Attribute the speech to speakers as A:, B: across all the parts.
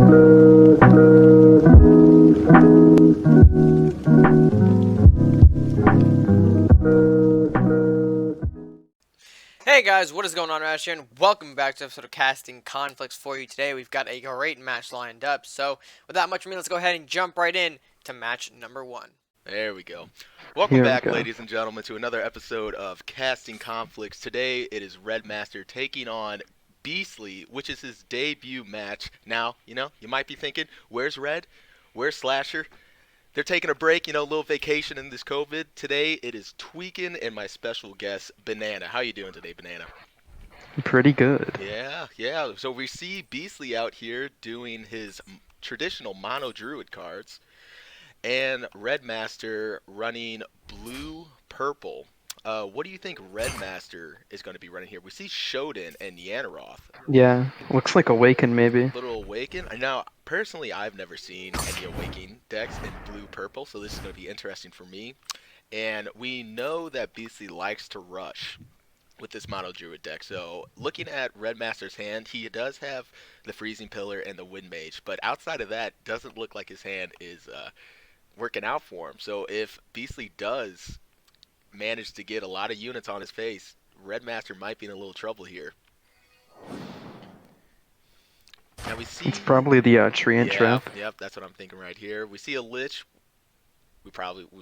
A: Hey guys, what is going on, RedMaster, and welcome back to episode of Casting Conflicts for you. Today we've got a great match lined up, so without much ado, let's go ahead and jump right in to match number one.
B: There we go. Welcome
C: Here we
B: back,
C: go.
B: ladies and gentlemen, to another episode of Casting Conflicts. Today it is RedMaster taking on Beastly, which is his debut match. Now, you might be thinking, where's Red? Where's Slasher? They're taking a break, a little vacation in this COVID. Today it is Tweakin' and my special guest, Banana. How you doing today, Banana?
C: Pretty good.
B: Yeah. So we see Beastly out here doing his traditional mono druid cards, and RedMaster running blue purple. What do you think RedMaster is going to be running here? We see Shodan and Yanaroth.
C: Yeah, looks like Awaken maybe.
B: Little Awaken. Now, personally, I've never seen any Awakening decks in blue purple, so this is going to be interesting for me. And we know that Beastly likes to rush with this mono druid deck. So looking at RedMaster's hand, he does have the Freezing Pillar and the Wind Mage, but outside of that, doesn't look like his hand is working out for him. So if Beastly does manage to get a lot of units on his face, RedMaster might be in a little trouble here. Now we see...
C: It's probably the Treant Trap.
B: Yep, that's what I'm thinking right here. We see a Lich. We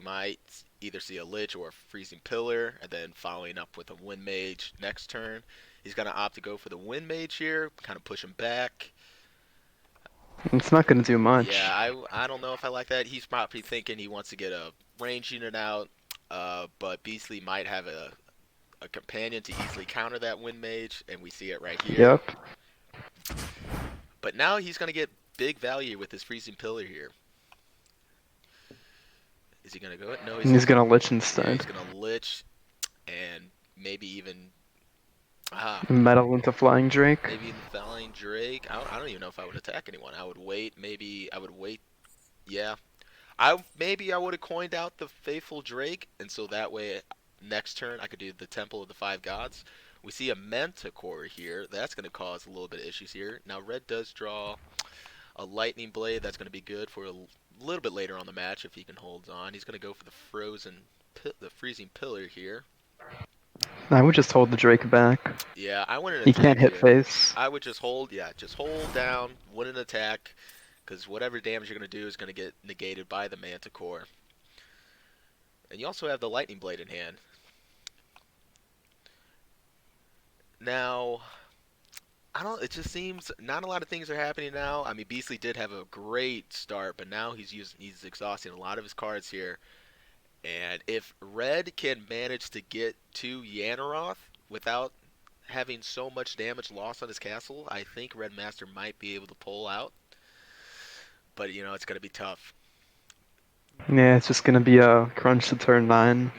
B: might either see a Lich or a Freezing Pillar, and then following up with a Wind Mage next turn. He's going to opt to go for the Wind Mage here, kind of push him back.
C: It's not going to do much.
B: Yeah, I don't know if I like that. He's probably thinking he wants to get a range unit out, but Beastly might have a companion to easily counter that Wind Mage, and we see it right here.
C: Yep.
B: But now he's going to get big value with his Freezing Pillar here. Is he going to go? No,
C: he's going to Lich instead.
B: Yeah, he's going to Lich, and maybe even...
C: Metal into Flying Drake.
B: Maybe the Flying Drake. I don't even know if I would attack anyone. I would wait. Maybe I would wait. Yeah. Maybe I would have coined out the Faithful Drake, and so that way next turn I could do the Temple of the Five Gods. We see a Manticore here. That's going to cause a little bit of issues here. Now Red does draw a Lightning Blade. That's going to be good for a little bit later on the match if he can hold on. He's going to go for the Freezing Pillar here.
C: I would just hold the Drake back.
B: Yeah, I wouldn't
C: He
B: attack
C: can't hit
B: here.
C: face.
B: I would just hold down, wouldn't attack, because whatever damage you're going to do is going to get negated by the Manticore. And you also have the Lightning Blade in hand. Now, it just seems not a lot of things are happening now. I mean, Beastly did have a great start, but now he's exhausting a lot of his cards here. And if Red can manage to get to Yanaroth without having so much damage lost on his castle, I think RedMaster might be able to pull out. But, it's going to be tough.
C: Yeah, it's just going to be a crunch to turn 9.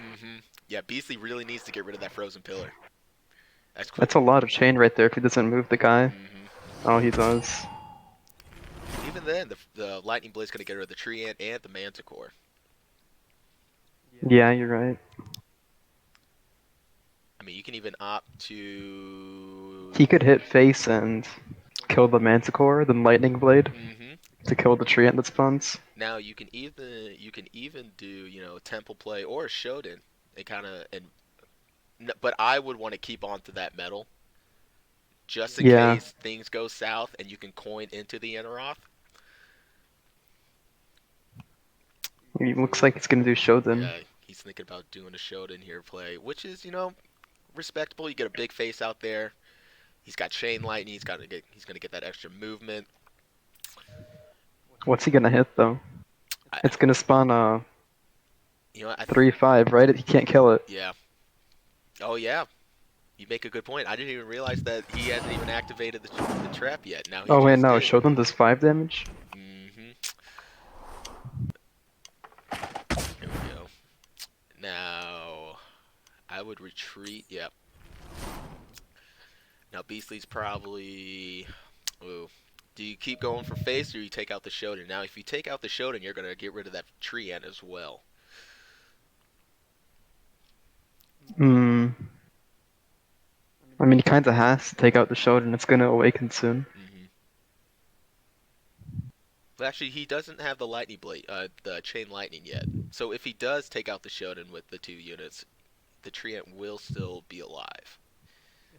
B: Yeah, Beastly really needs to get rid of that Frozen Pillar.
C: That's a lot of chain right there if he doesn't move the guy. Oh, he does.
B: Even then, the Lightning Blade's going to get rid of the Treant and the Manticore.
C: Yeah, you're right.
B: I mean, you can even opt to...
C: He could hit face and kill the Manticore, then Lightning Blade, to kill the Treant that spawns.
B: Now you can even do Temple play or Shodan but I would want to keep on to that metal just in case things go south and you can coin into the Yanaroth.
C: He looks like he's gonna do Shodan.
B: Yeah, he's thinking about doing a Shodan here play, which is respectable. You get a big face out there. He's got Chain Lightning. He's gonna get that extra movement.
C: What's he gonna hit though? It's gonna spawn a 3/5, right? He can't kill it.
B: Yeah. Oh yeah. You make a good point. I didn't even realize that he hasn't even activated the trap yet. Now.
C: Oh wait, no. Shodan does 5 damage.
B: Here we go. Now, I would retreat. Yep. Now Beastly's probably. Ooh. Do you keep going for face or you take out the Shodan? Now, if you take out the Shodan, you're gonna get rid of that Treant as well.
C: I mean, he kind of has to take out the Shodan. It's gonna awaken soon.
B: But actually, he doesn't have the lightning blade, the chain lightning yet. So if he does take out the Shonen with the 2 units, the Treant will still be alive.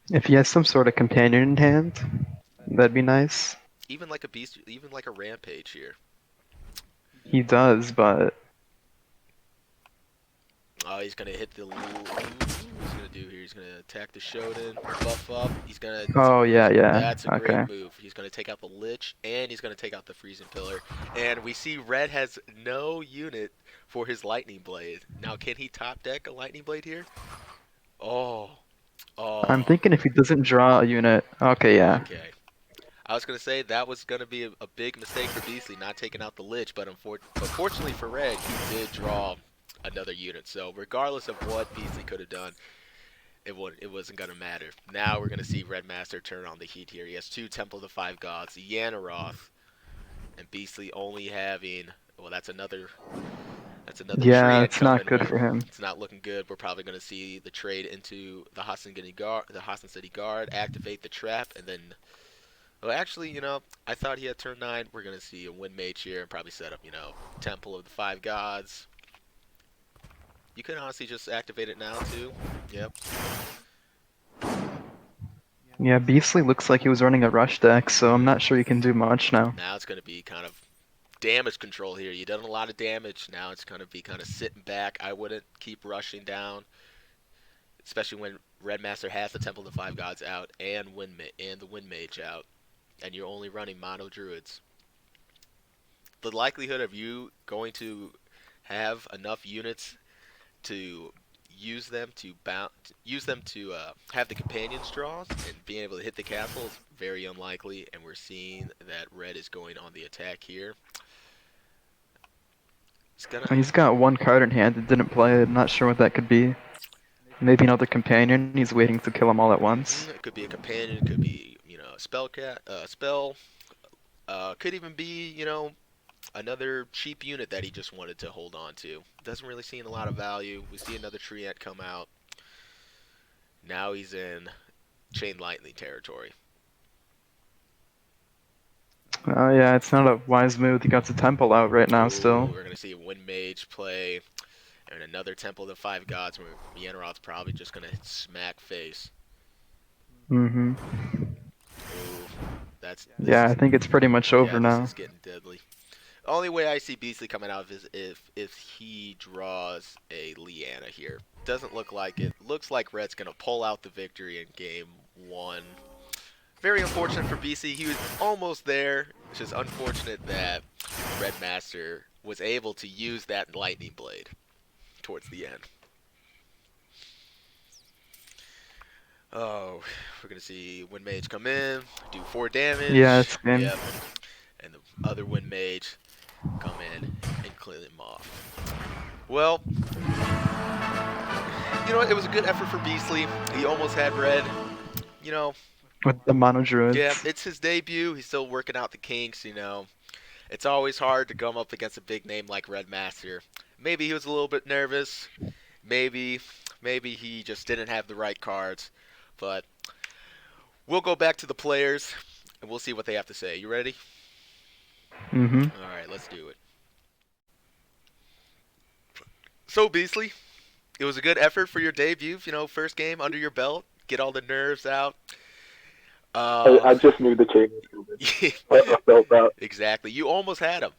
C: If he has some sort of companion in hand, that'd be nice.
B: Even like a beast, even like a rampage here.
C: He does, but
B: Oh, he's gonna hit the. What's he gonna do here? He's gonna attack the Shonen, buff up. He's gonna.
C: oh yeah, yeah.
B: That's a great
C: Okay.
B: move. He's gonna take out the Lich, and he's gonna take out the Freezing Pillar. And we see Red has no unit for his Lightning Blade. Now, can he top deck a Lightning Blade here? Oh,
C: I'm
B: oh.
C: thinking if he doesn't draw a unit, okay, yeah.
B: Okay. I was gonna say that was gonna be a big mistake for Beasley not taking out the Lich, but fortunately for Red, he did draw another unit. So regardless of what Beasley could have done, it wasn't gonna matter. Now we're gonna see RedMaster turn on the heat here. He has 2 Temple of the Five Gods, the Yanaroth, and Beasley only having well, that's another
C: Yeah,
B: Treant
C: it's not
B: coming.
C: good for him.
B: It's not looking good. We're probably gonna see the trade into the Hassan City Guard, activate the trap, and then. Well, actually, I thought he had turn 9. We're gonna see a Wind Mage here and probably set up, Temple of the Five Gods. You could honestly just activate it now too. Yep.
C: Yeah, Beastly looks like he was running a rush deck, so I'm not sure he can do much now.
B: Now it's gonna be kind of damage control here. You've done a lot of damage. Now it's gonna be kind of sitting back. I wouldn't keep rushing down, especially when Redmaster has the Temple of the Five Gods out and the Wind Mage out, and you're only running mono druids. The likelihood of you going to have enough units to use them to have the companions draws and being able to hit the castle is very unlikely, and we're seeing that Red is going on the attack here. He's gonna.
C: He's got one card in hand that didn't play it. Not sure what that could be. Maybe another companion. He's waiting to kill them all at once.
B: It could be a companion. It could be a spell. Could even be another cheap unit that he just wanted to hold on to. Doesn't really see a lot of value. We see another Treant come out. Now he's in Chain Lightning territory.
C: Oh yeah, it's not a wise move. He got the temple out right now
B: Ooh,
C: still.
B: we're gonna see a Wind Mage play, and another Temple of the Five Gods. Where Mianaroth's probably just gonna smack face.
C: Mm-hmm.
B: Ooh, that's this
C: Yeah, I
B: is
C: think it's pretty much
B: yeah,
C: over
B: this
C: now.
B: is getting deadly. Only way I see Beastly coming out is if he draws a Leanna here. Doesn't look like it. Looks like Red's gonna pull out the victory in game 1. Very unfortunate for BC. He was almost there. It's just unfortunate that RedMaster was able to use that Lightning Blade towards the end. Oh, we're going to see Wind Mage come in, do 4 damage.
C: Yeah, it's game.
B: Yep. And the other Wind Mage come in and clean him off. Well, it was a good effort for Beastly. He almost had Red.
C: With the mono druids.
B: Yeah, it's his debut. He's still working out the kinks. It's always hard to come up against a big name like RedMaster. Maybe he was a little bit nervous. Maybe he just didn't have the right cards. But we'll go back to the players, and we'll see what they have to say. You ready?
C: Mm-hmm.
B: All right, let's do it. So, Beastly, it was a good effort for your debut. First game under your belt. Get all the nerves out.
D: I just knew the chain was moving. I felt that.
B: Exactly. You almost had him.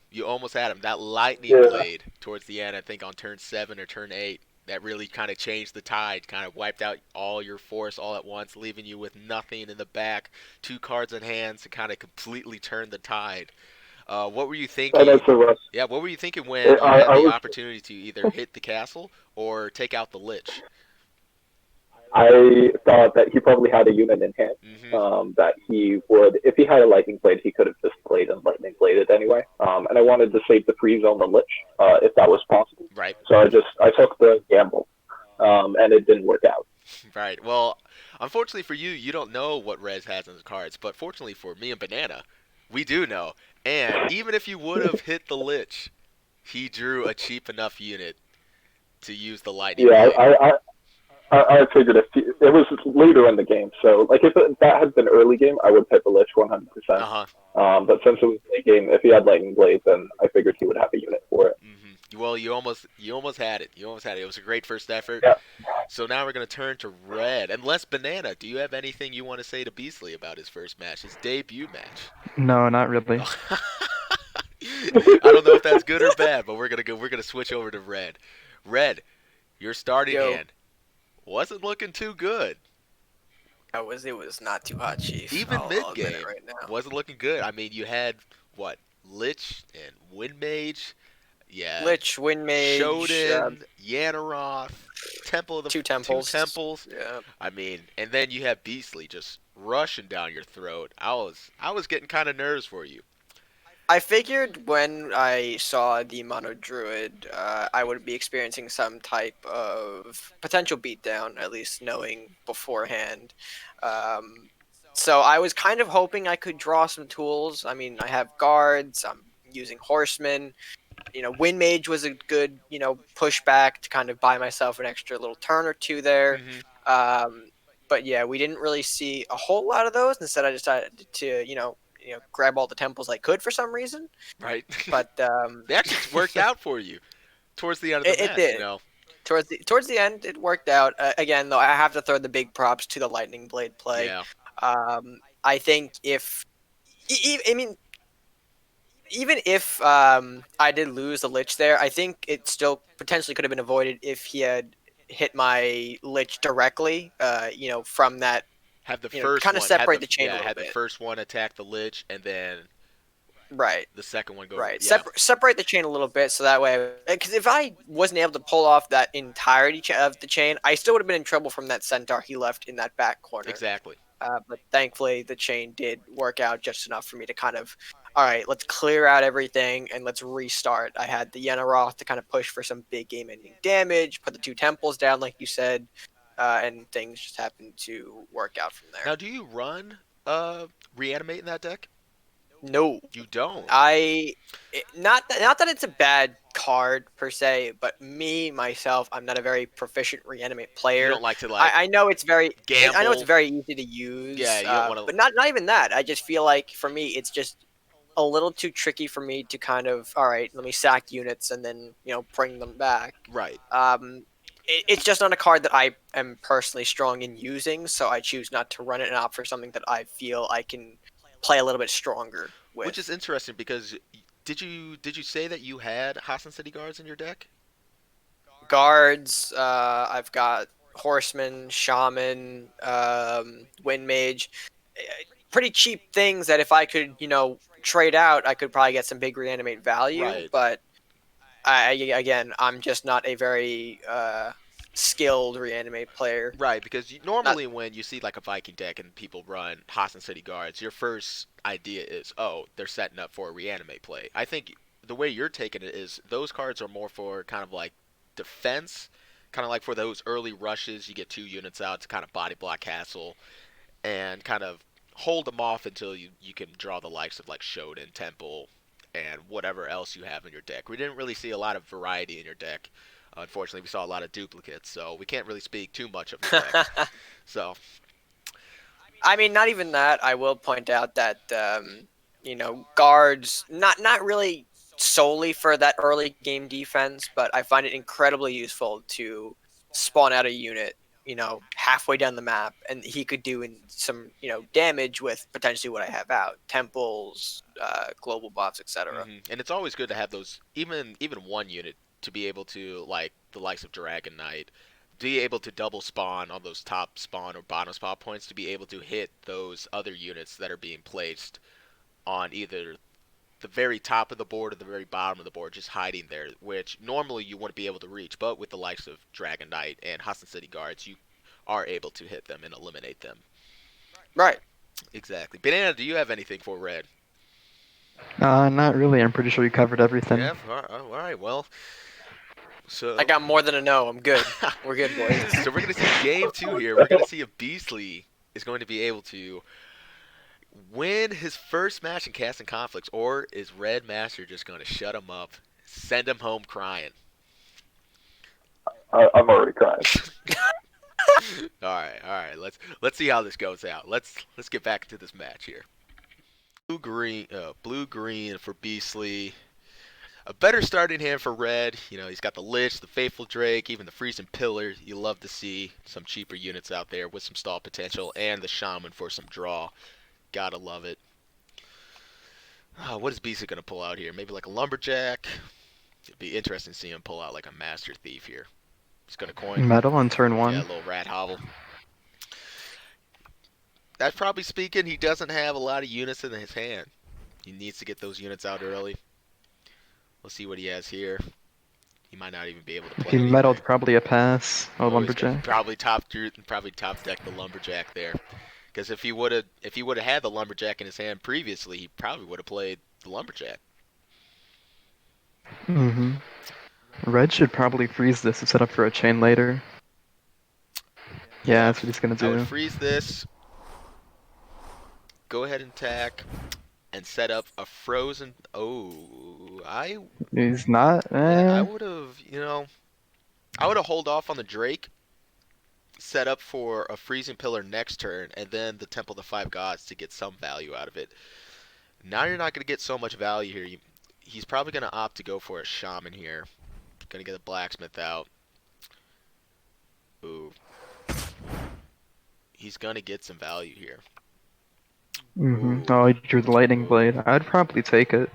B: That lightning
D: Yeah.
B: blade towards the end, I think on turn 7 or turn 8, that really kind of changed the tide, kind of wiped out all your force all at once, leaving you with nothing in the back, 2 cards in hand to kind of completely turn the tide. What were you
D: And
B: thinking?
D: that's a rush.
B: Yeah, what were you thinking when you
D: I,
B: had
D: I
B: the
D: was
B: opportunity to either hit the castle or take out the Lich?
D: I thought that he probably had a unit in hand.
B: Hmm.
D: That he would, if he had a lightning blade, he could have just played and lightning bladed anyway. And I wanted to save the freeze on the lich, if that was possible.
B: Right.
D: So I took the gamble, and it didn't work out.
B: Right. Well, unfortunately for you, you don't know what Rez has in his cards, but fortunately for me and Banana, we do know. And even if you would have hit the Lich, he drew a cheap enough unit to use the Lightning
D: Yeah,
B: Blade.
D: I figured if it was later in the game, so like if that had been early game, I would pick the Lich 100%.
B: Uh huh.
D: But since it was late game, if he had Lightning Blade, then I figured he would have a unit for it.
B: Well, you almost had it. You almost had it. It was a great first effort.
D: Yeah.
B: So now we're gonna turn to Red. Unless Banana, do you have anything you want to say to Beasley about his first match, his debut match?
C: No, not really.
B: I don't know if that's good or bad, but we're gonna go. We're gonna switch over to Red. Red, your starting
A: Yo,
B: hand wasn't looking too good.
A: it was not too hot, Chief.
B: Even
A: I'll
B: mid
A: admit it
B: game
A: right now.
B: wasn't looking good. I mean, you had what Lich and Wind Mage. Yeah,
A: Lich, Wind Mage,
B: Shodan, Yanaroth, Temple of the
A: two
B: Two
A: temples.
B: Temples.
A: Yeah.
B: I mean, and then you have Beastly just rushing down your throat. I was getting kind of nervous for you.
A: I figured when I saw the Mono Druid, I would be experiencing some type of potential beatdown, at least knowing beforehand. Um, so I was kind of hoping I could draw some tools. I mean, I have guards, I'm using horsemen. Wind Mage was a good, pushback to kind of buy myself an extra little turn or two there.
B: Hmm.
A: Um, but yeah, we didn't really see a whole lot of those. Instead, I decided to, grab all the temples I could for some reason.
B: Right?
A: But
B: They actually worked out for you towards the end of the
A: it
B: match.
A: did. Towards the end, it worked out. Again, though, I have to throw the big props to the Lightning Blade play.
B: Yeah.
A: I think if, I mean, even if I did lose the Lich there, I think it still potentially could have been avoided if he had hit my Lich directly. From that,
B: Have the first
A: kind of
B: one. Had
A: separate
B: the
A: the chain a little
B: had the
A: bit.
B: first one attack the Lich, and then
A: Right.
B: the second one go.
A: Right.
B: Yeah.
A: Separate the chain a little bit so that way, because if I wasn't able to pull off that entirety of the chain, I still would have been in trouble from that centaur he left in that back corner.
B: Exactly.
A: But thankfully, the chain did work out just enough for me to kind of, all right, let's clear out everything and let's restart. I had the Yenaroth to kind of push for some big game-ending damage, put the two temples down, like you said, and things just happened to work out from there.
B: Now, do you run reanimate in that deck?
A: No,
B: You don't.
A: not that it's a bad card per se, but me myself, I'm not a very proficient reanimate
B: You
A: player.
B: don't like to like
A: I know it's very I know it's
B: gamble.
A: very easy to use.
B: Yeah, you don't want to.
A: But not even that. I just feel like for me, it's just a little too tricky for me to kind of, all right, let me sack units and then bring them back.
B: Right.
A: It's just not a card that I am personally strong in using, so I choose not to run it and opt for something that I feel I can play a little bit stronger with.
B: Which is interesting because did you say that you had Hassan City Guards in your deck?
A: Guards, I've got horseman, shaman, wind mage, pretty cheap things that if I could trade out, I could probably get some big reanimate value.
B: Right.
A: But I'm just not a very skilled reanimate player.
B: Right, because
A: Not
B: normally when you see like a Viking deck and people run Hassan City Guards, your first idea is, oh, they're setting up for a reanimate play. I think the way you're taking it is those cards are more for kind of like defense, kind of like for those early rushes. You get two units out to kind of body block castle and kind of hold them off until you can draw the likes of like Shodan, Temple, and whatever else you have in your deck. We didn't really see a lot of variety in your deck. Unfortunately, we saw a lot of duplicates, so we can't really speak too much of your deck. So,
A: I mean, not even that. I will point out that guards not really solely for that early game defense, but I find it incredibly useful to spawn out a unit, halfway down the map, and he could do some damage with potentially what I have out, temples, global buffs, etc.
B: and it's always good to have those, even one unit to be able to like the likes of Dragon Knight, be able to double spawn on those top spawn or bottom spawn points to be able to hit those other units that are being placed on either the very top of the board or the very bottom of the board, just hiding there, which normally you wouldn't be able to reach. But with the likes of Dragon Knight and Hassan City Guards, you are able to hit them and eliminate them.
A: Right.
B: Exactly. Banana, do you have anything for Red?
C: Not really. I'm pretty sure you covered everything.
B: Yeah. All right. Well, so
A: I got more than a no. I'm good. We're good, boys.
B: so we're gonna see game two here. We're gonna see if Beastly is going to be able to win his first match in Casting Conflicts, or is RedMaster just going to shut him up, send him home crying?
D: I'm already crying.
B: All right. Let's see how this goes out. Let's get back into this match here. Blue green for Beastly. A better starting hand for red. You know, he's got the Lich, the Faithful Drake, even the Freezing Pillar. You love to see some cheaper units out there with some stall potential, and the Shaman for some draw. Gotta love it. What is Beastly gonna pull out here? Maybe like a Lumberjack. It'd be interesting to see him pull out like a Master Thief here. He's gonna coin.
C: Metal on turn
B: Yeah, a
C: 1.
B: little Rat Hovel. That's probably speaking. He doesn't have a lot of units in his hand. He needs to get those units out early. We'll see what he has here. He might not even be able to
C: If
B: play
C: he
B: anything.
C: meddled, probably a pass. Oh,
B: Oh, he
C: Lumberjack.
B: probably top decked the Lumberjack there. Because if he would have had the Lumberjack in his hand previously, he probably would have played the Lumberjack.
C: Mm-hmm. Red should probably freeze this and set up for a chain later. Yeah,
B: Yeah,
C: that's what he's gonna
B: I would
C: do.
B: freeze this. Go ahead and attack and set up a frozen. Oh,
C: He's not.
B: yeah, I
C: Eh.
B: would have. I would have hold off on the Drake, set up for a freezing pillar next turn, and then the Temple of the Five Gods to get some value out of it. Now you're not going to get so much value here. He's probably going to opt to go for a Shaman here. Going to get a Blacksmith out. Ooh. He's going to get some value here.
C: Mm-hmm.
B: Ooh.
C: Oh, he drew the lightning
B: Ooh.
C: blade. I'd probably take it.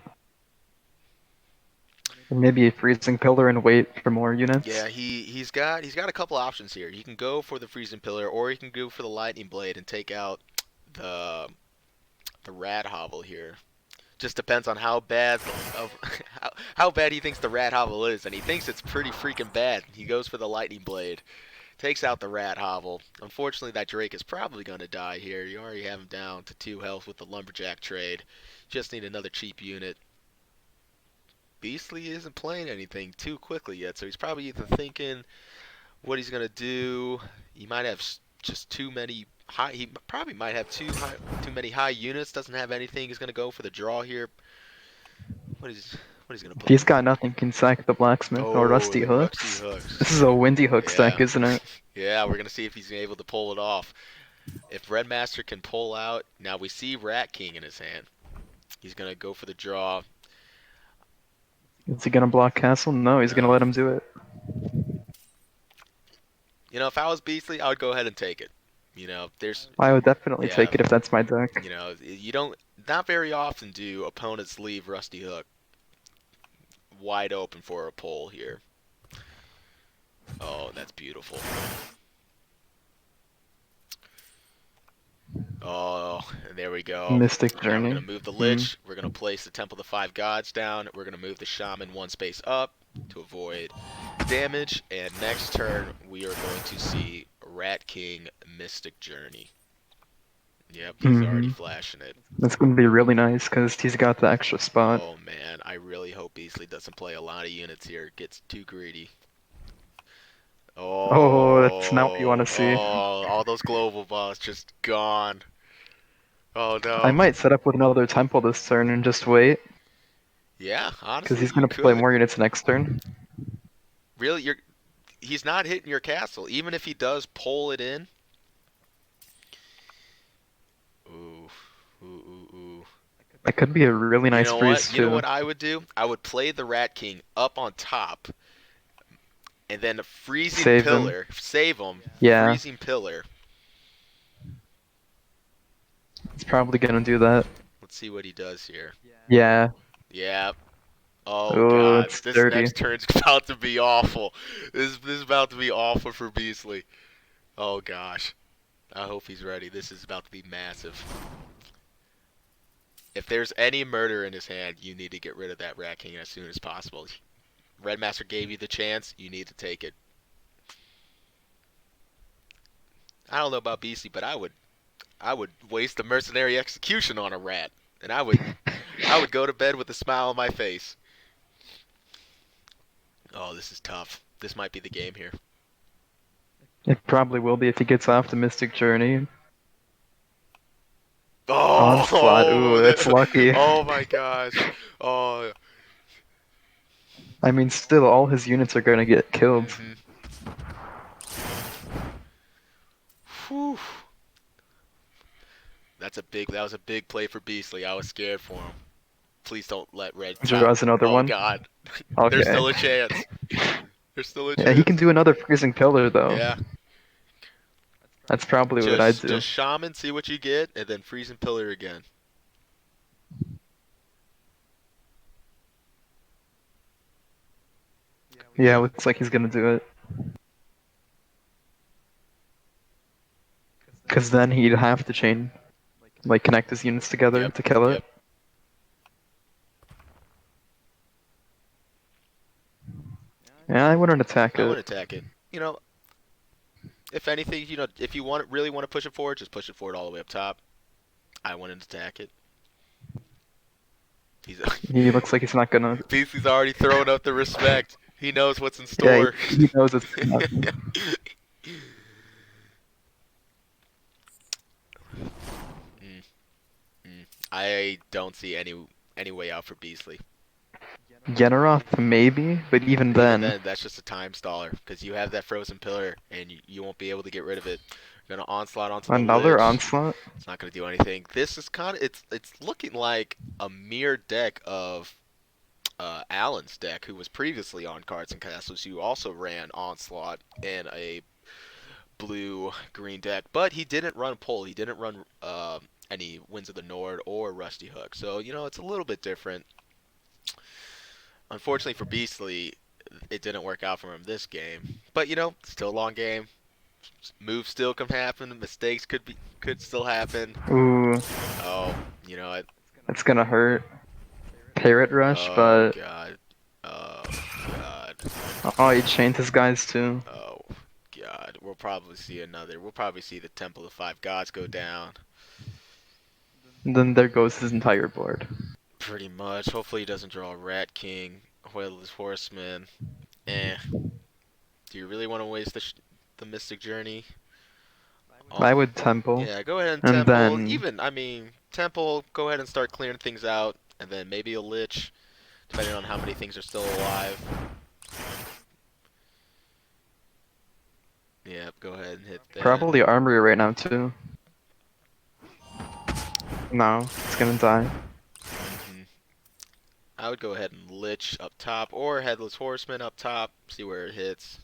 C: Or maybe a freezing pillar and wait for more units.
B: Yeah, he's got a couple options here. You can go for the freezing pillar, or you can go for the lightning blade and take out the the rad hovel here. Just depends on how bad of how bad he thinks the rat hovel is, and he thinks it's pretty freaking bad. He goes for the lightning blade, takes out the rat hovel. Unfortunately, that Drake is probably going to die here. You already have him down to 2 health with the lumberjack trade. Just need another cheap unit. Beastly isn't playing anything too quickly yet, so he's probably either thinking what he's going to do. He might have just too many high. He probably might have too many high units. Doesn't have anything. He's going to go for the draw here. What is what he's gonna
C: If
B: put?
C: he's got nothing, can sack the blacksmith or
B: Oh,
C: rusty
B: the Ruxy
C: hooks.
B: hooks.
C: This is a windy hook
B: Yeah,
C: stack, isn't it?
B: yeah. We're gonna see if he's able to pull it off. If RedMaster can pull out, now we see Rat King in his hand. He's gonna go for the draw.
C: Is he gonna block castle? No, he's gonna
B: No.
C: let him do it.
B: If I was Beastly, I would go ahead and take it.
C: I would definitely
B: Yeah.
C: take it if that's my deck.
B: You don't. Not very often do opponents leave Rusty Hook wide open for a pull here. Oh, that's beautiful. Oh, and there we go.
C: Mystic
B: Now we're
C: Journey.
B: going to move the Lich. We're going to place the Temple of the Five Gods down. We're going to move the Shaman 1 space up to avoid damage. And next turn, we are going to see Rat King Mystic Journey. Yep, he's already flashing it.
C: That's gonna be really nice because he's got the extra spot.
B: Oh, man. I really hope Beastly doesn't play a lot of units here. Gets too greedy.
C: Oh, that's not what you want to see.
B: All those global balls just gone. Oh,
C: I
B: no.
C: might set up with another temple this turn and just wait,
B: Yeah,
C: because
B: honestly,
C: he's
B: you
C: gonna play
B: could.
C: more units next turn.
B: Really, he's not hitting your castle. Even if he does pull it in. Ooh, ooh, ooh, ooh.
C: That could be a really
B: You
C: nice
B: know
C: freeze
B: what? You know
C: too.
B: what I would do? I would play the Rat King up on top, and then a freezing
C: Save him.
B: pillar. Save him.
C: Yeah.
B: Freezing pillar.
C: He's probably gonna do that.
B: Let's see what he does here.
C: Yeah.
B: Yeah. Oh
C: Oh,
B: God,
C: it's
B: this
C: dirty.
B: next turn's about to be awful. This is about to be awful for Beastly. Oh gosh. I hope he's ready. This is about to be massive. If there's any murder in his hand, you need to get rid of that Rat King as soon as possible. RedMaster gave you the chance. You need to take it. I don't know about Beastly, but I would waste a mercenary execution on a rat, and I would go to bed with a smile on my face. Oh, this is tough. This might be the game here.
C: It probably will be if he gets off the Mystic Journey. Onslaught.
B: Oh,
C: Ooh, that's lucky.
B: oh my gosh. Oh.
C: I mean, still, all his units are gonna get killed.
B: Mhm. Whew. That was a big play for Beastly. I was scared for him. Please don't let Red tap.
C: Draws another
B: Oh
C: one.
B: God. There's
C: Okay.
B: still a chance. There's still a
C: Yeah, he can
B: chance.
C: do another freezing pillar though.
B: Yeah.
C: That's probably what I'd
B: Just
C: do.
B: shaman, see what you get, and then freeze and pillar again.
C: Yeah, looks like he's gonna do it. Cause then he'd have to chain, like connect his units together
B: Yep.
C: to kill it.
B: Yep.
C: Yeah, I wouldn't attack
B: I
C: it.
B: would attack it. You know, if anything, if you really want to push it forward, just push it forward all the way up top. I wouldn't attack it. He's
C: He looks like he's not gonna.
B: Beastly's already throwing up the respect. He knows what's in
C: Yeah,
B: store.
C: he knows it's gonna happen.
B: Mm, mm. I don't see any way out for Beastly.
C: Generoth maybe, but even
B: But even
C: then,
B: then, that's just a time staller because you have that frozen pillar and you won't be able to get rid of it. You're gonna onslaught onto the
C: another
B: lich.
C: onslaught.
B: It's not gonna do anything. This is kind of it's looking like a mere deck of Alan's deck, who was previously on Cards and Castles, who also ran onslaught in a blue-green deck, but he didn't run Pull. He didn't run any Winds of the Nord or Rusty Hook. So it's a little bit different. Unfortunately for Beastly, it didn't work out for him this game. But still a long game. Moves still can happen. Mistakes could still happen.
C: Ooh,
B: Oh, you know what?
C: it's gonna hurt. Parrot rush,
B: Oh
C: but
B: God. Oh God.
C: oh, he chained his guys too.
B: Oh God. We'll probably see another. We'll probably see the Temple of Five Gods go down.
C: And then there goes his entire board.
B: Pretty much. Hopefully he doesn't draw Rat King, Whale's Horseman. Eh. Do you really want to waste the Mystic Journey?
C: I would temple,
B: Yeah, go ahead and
C: and
B: Temple.
C: then
B: Even, I mean, Temple, go ahead and start clearing things out. And then maybe a Lich, depending on how many things are still alive. Yeah, go ahead and hit that.
C: probably armory right now too. No, it's gonna die.
B: Mhm. I would go ahead and Lich up top, or Headless Horseman up top, see where it hits.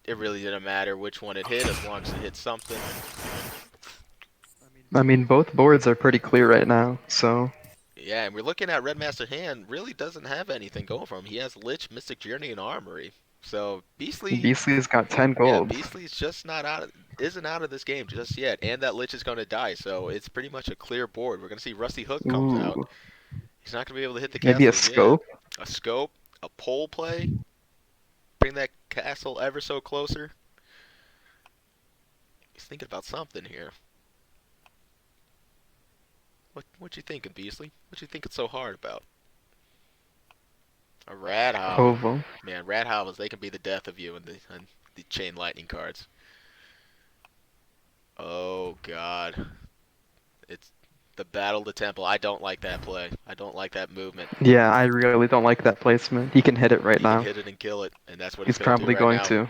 B: It really didn't matter which one it hit, as long as it hit something.
C: I mean, both boards are pretty clear right now, so
B: Yeah, and we're looking at RedMaster hand, really doesn't have anything going for him. He has Lich, Mystic Journey, and Armory. So Beastly,
C: Beastly's got 10
B: yeah,
C: gold.
B: Beastly's just isn't out of this game just yet, and that Lich is going to die, so it's pretty much a clear board. We're going to see Rusty Hook comes out.
C: Ooh,
B: He's not going to be able to hit the
C: maybe a
B: castle yet.
C: scope?
B: A scope, a pole play, bring that castle ever so closer. He's thinking about something here. What you thinking, Beastly? What you thinking so hard about? A Rat Howl.
C: Oval.
B: Man, Rat Howls, they can be the death of you in the Chain Lightning cards. Oh, God. It's the Battle of the Temple. I don't like that play. I don't like that movement.
C: Yeah, I really don't like that placement. He can hit it right
B: He can
C: now.
B: hit it and kill it, and that's what
C: He's
B: he's going to do
C: probably
B: right
C: going
B: now.
C: to.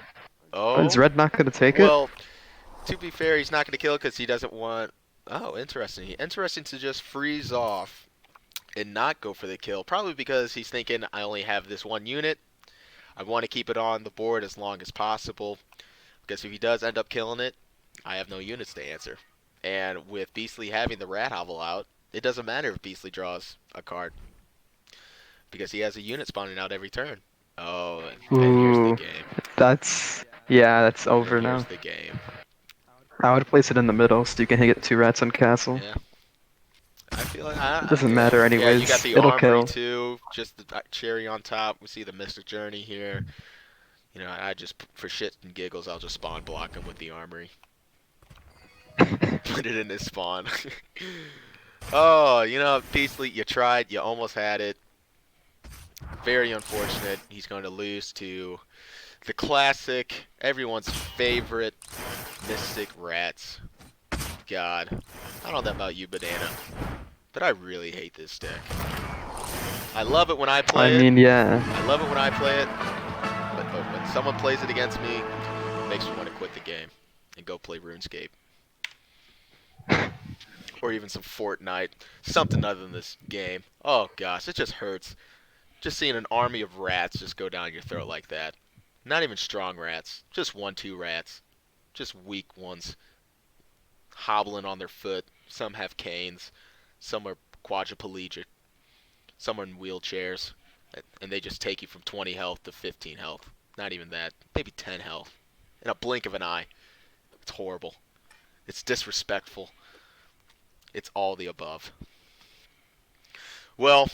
C: Is
B: Oh,
C: Red not gonna take it?
B: well, to be fair, he's not going to kill it because he doesn't want... Oh, interesting. Interesting to just freeze off and not go for the kill. Probably because he's thinking, I only have this one unit. I want to keep it on the board as long as possible. Because if he does end up killing it, I have no units to answer. And with Beastly having the Rat Hovel out, it doesn't matter if Beastly draws a card. Because he has a unit spawning out every turn. Oh, and here's the
C: Ooh,
B: game.
C: that's
B: And
C: over
B: here's
C: now.
B: the game.
C: I would place it in the middle so you can hit 2 rats on castle.
B: Yeah. I feel like
C: It doesn't matter
B: yeah, you got
C: anyways.
B: the
C: It'll
B: armory
C: kill.
B: too, just the cherry on top. We see the Mystic Journey here. I just for shits and giggles, I'll just spawn block him with the armory. Put it in his spawn. Oh, Beastly, you tried, you almost had it. Very unfortunate. He's going to lose to the classic, everyone's favorite Mystic Rats. God, I don't know that about you, Banana, but I really hate this deck. I love it when I play
C: I mean, yeah.
B: I love it when I play it, but when someone plays it against me, Makes me want to quit the game and go play RuneScape or even some Fortnite, something other than this game. Oh gosh, it just hurts. Just seeing an army of rats just go down your throat like that. Not even strong rats, just 1-2 rats, just weak ones, hobbling on their foot. Some have canes, some are quadriplegic, some are in wheelchairs, and they just take you from 20 health to 15 health. Not even that, maybe 10 health. In a blink of an eye. It's horrible. It's disrespectful. It's all the above. Well,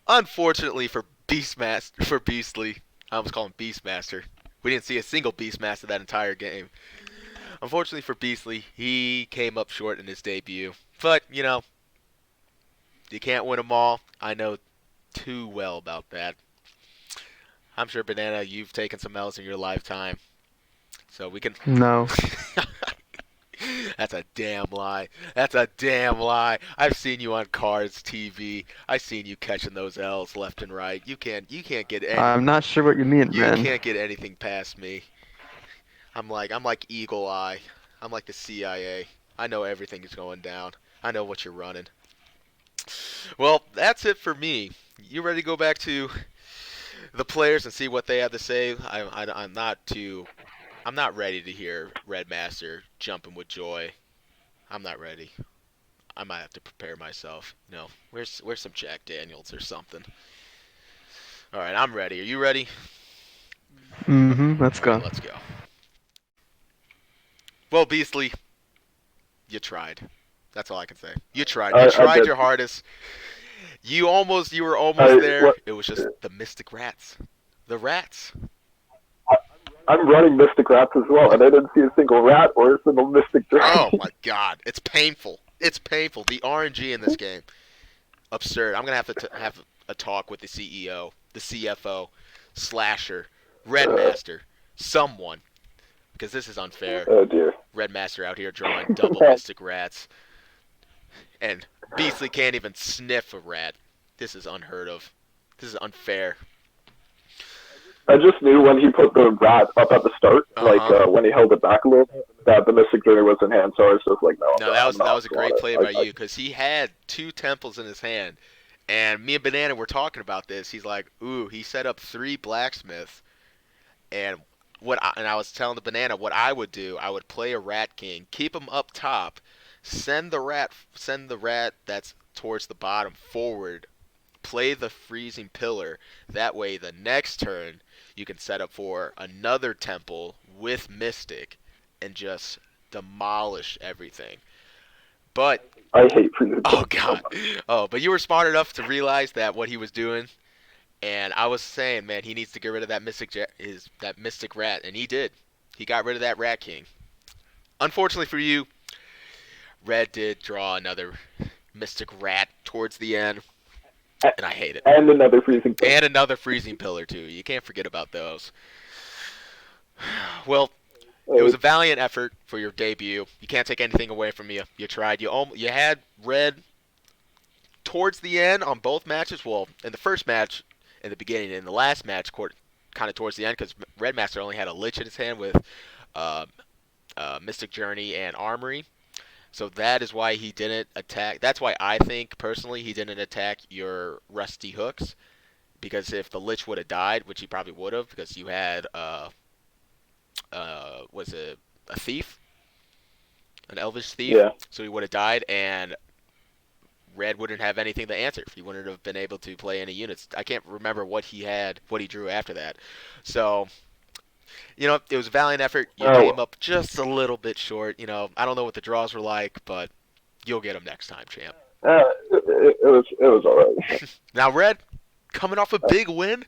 B: unfortunately for Beastly, I almost call him Beastmaster. We didn't see a single Beastmaster that entire game. Unfortunately for Beastly, he came up short in his debut. But, you can't win them all. I know too well about that. I'm sure, Banana, you've taken some L's in your lifetime. So we can.
C: No.
B: That's a damn lie. That's a damn lie. I've seen you on Cards TV. I've seen you catching those L's left and right. You can't get any.
C: I'm not sure what you mean,
B: You
C: man.
B: can't get anything past me. I'm like Eagle Eye. I'm like the CIA. I know everything is going down. I know what you're running. Well, that's it for me. You ready to go back to the players and see what they have to say? I'm not ready to hear RedMaster jumping with joy. I'm not ready. I might have to prepare myself. Where's some Jack Daniels or something? All right, I'm ready. Are you ready?
C: Let's
B: All right,
C: go.
B: let's go. Well, Beastly, you tried. That's all I can say. You tried. You
D: I
B: tried
D: did.
B: your hardest. You were almost there.
D: What,
B: It was just the Mystic Rats. The rats.
D: I'm running Mystic Rats as well, and I didn't see a single rat or a single Mystic
B: Oh
D: Dragon.
B: my god, it's painful. It's painful. The RNG in this game, absurd. I'm gonna have to have a talk with the CEO, the CFO, Slasher, RedMaster, someone, because this is unfair.
D: Oh dear.
B: RedMaster out here drawing double Mystic Rats, and Beastly can't even sniff a rat. This is unheard of. This is unfair.
D: I just knew when he put the rat up at the start,
B: Uh-huh.
D: when he held it back a little bit, that the Mystic Journey was in hand. So I was just like, no,
B: No, that
D: I'm
B: was that
D: not
B: was a
D: on
B: great play by
D: it.
B: you because he had two temples in his hand, and me and Banana were talking about this. He's like, "Ooh, he set up 3 blacksmiths," and I was telling the Banana what I would do. I would play a Rat King, keep him up top, send the rat that's towards the bottom forward, play the freezing pillar. That way, the next turn you can set up for another temple with Mystic, and just demolish everything. But
D: I hate freezing
B: oh
D: temples so
B: god,
D: much.
B: but you were smart enough to realize that what he was doing, and I was saying, man, he needs to get rid of that mystic rat, and he did. He got rid of that rat king. Unfortunately for you, Red did draw another mystic rat towards the end, and I hate it.
D: And another freezing pillar.
B: And another freezing pillar too. You can't forget about those. Well, it was a valiant effort for your debut. You can't take anything away from you. You tried. You had Red towards the end on both matches. Well, in the first match, in the beginning, in the last match, kind of towards the end, because RedMaster only had a Lich in his hand with uh, Mystic Journey and Armory. So that is why he didn't attack. That's why I think personally he didn't attack your Rusty Hooks, because if the Lich would have died, which he probably would have, because you had was it a thief, an Elvish thief,
D: Yeah.
B: so he would have died, and Red wouldn't have anything to answer. He wouldn't have been able to play any units. I can't remember what he drew after that. So, it was a valiant effort. You
D: Oh,
B: came up just a little bit short. I don't know what the draws were like, but you'll get them next time, champ.
D: it was alright.
B: Now, Red, coming off a big win.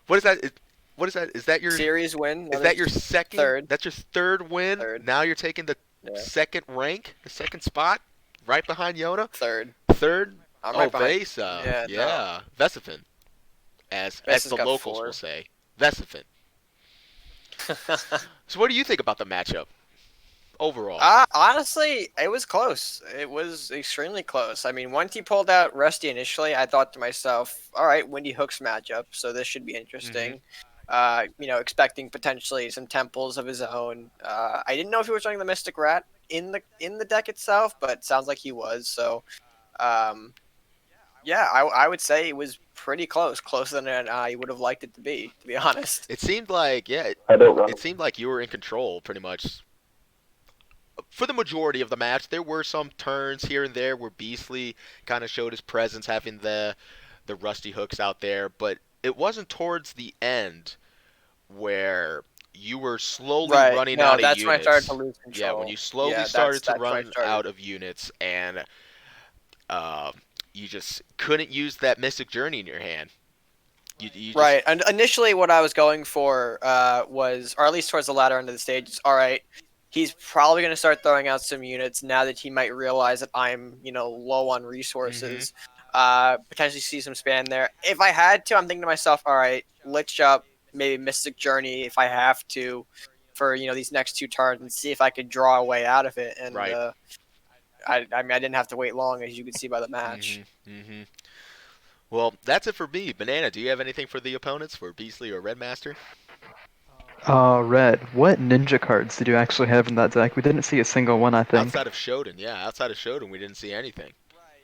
B: What is that? What is that? Is that your
A: Series win.
B: Is that your second?
A: Third.
B: That's your third win.
A: Third.
B: Now you're taking the
A: Yeah.
B: second rank, the second spot, right behind Yona.
A: Third.
B: Third.
A: I'm
B: Oh,
A: right behind.
B: Vesa.
A: Yeah,
B: Vesifin, as
A: Vesa's
B: the
A: got
B: locals
A: 4.
B: will say. Vesifin. So what do you think about the matchup overall?
A: Honestly, it was close. It was extremely close. I mean, once he pulled out Rusty initially, I thought to myself, all right, Windy Hooks matchup, so this should be interesting. expecting potentially some temples of his own. I didn't know if he was running the Mystic Rat in the deck itself, but it sounds like he was. So, um, yeah, I would say it was pretty close, closer than I would have liked it to be honest.
B: It seemed like, yeah,
D: I don't run
B: it seemed like you were in control pretty much for the majority of the match. There were some turns here and there where Beastly kind of showed his presence, having the rusty hooks out there, but it wasn't towards the end where you were slowly
A: Right.
B: running
A: No,
B: out of
A: that's when I started to
B: units.
A: lose
B: Yeah, when
A: control.
B: you slowly
A: Yeah,
B: started to
A: that's when I
B: run
A: started.
B: out of units and uh, you just couldn't use that Mystic Journey in your hand. You just
A: Right. And initially, what I was going for was, or at least towards the latter end of the stage, is all right. He's probably going to start throwing out some units now that he might realize that I'm, low on
B: hmm
A: resources. Potentially see some span there. If I had to, I'm thinking to myself, all right, Lich up, maybe Mystic Journey if I have to, for these next two turns, and see if I could draw a way out of it. And
B: right.
A: I mean, I didn't have to wait long, as you could see by the
B: hmm
A: match.
B: hmm Well, that's it for me. Banana, do you have anything for the opponents for Beastly or RedMaster?
C: Red, what ninja cards did you actually have in that deck? We didn't see a single one, I think.
B: Outside of Shodan, yeah, outside of Shodan, we didn't see anything.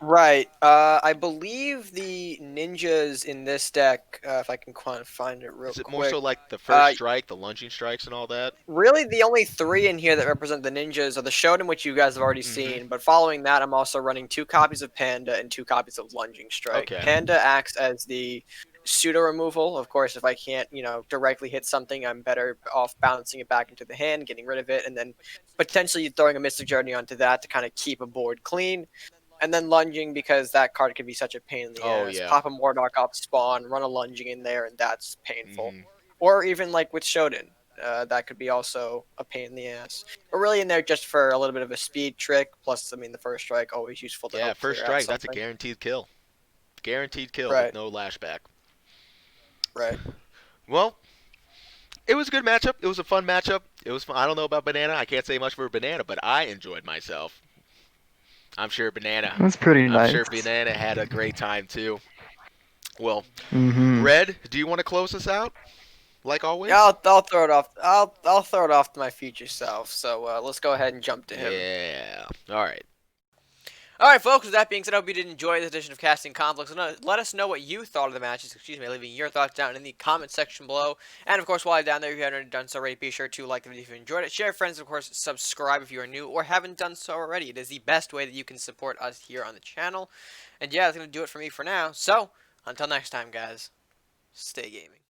A: Right. I believe the ninjas in this deck, if I can find it real
B: Is it more so
A: quick.
B: like the first
A: Uh,
B: strike, the lunging strikes, and all that?
A: Really, the only three in here that represent the ninjas are the Shonen, which you guys have already
B: hmm
A: seen. But following that, I'm also running 2 copies of Panda and 2 copies of Lunging Strike.
B: Okay.
A: Panda acts as the pseudo removal. Of course, if I can't, directly hit something, I'm better off bouncing it back into the hand, getting rid of it, and then potentially throwing a Mystic Journey onto that to kind of keep a board clean. And then lunging because that card can be such a pain in the
B: Oh
A: ass.
B: yeah.
A: Pop a Mordok off spawn, run a lunging in there, and that's painful.
B: hmm
A: Or even like with Shodan, that could be also a pain in the ass. But really in there just for a little bit of a speed trick. Plus, I mean, the first strike always useful to
B: Yeah,
A: help
B: first
A: clear out
B: strike, that's a
A: something.
B: guaranteed kill. Guaranteed kill with
A: Right,
B: no lashback.
A: right.
B: Well, it was a good matchup. It was a fun matchup. It was fun. I don't know about Banana. I can't say much for Banana, but I enjoyed myself. I'm sure Banana.
C: It was pretty
B: I'm sure
C: nice.
B: Banana had a great time too. Well,
C: Mm-hmm.
B: Red, do you want to close us out like
A: Yeah,
B: always?
A: I'll throw it off. I'll throw it off to my future self. So let's go ahead and jump to him.
B: Yeah. All right.
A: All right, folks. With that being said, I hope you did enjoy this edition of Casting Conflicts. Let us know what you thought of the matches. Excuse me, leaving your thoughts down in the comment section below. And of course, while you're down there, if you haven't done so already, be sure to like the video if you enjoyed it. Share, friends, of course, subscribe if you are new or haven't done so already. It is the best way that you can support us here on the channel. And yeah, that's gonna do it for me for now. So until next time, guys, stay gaming.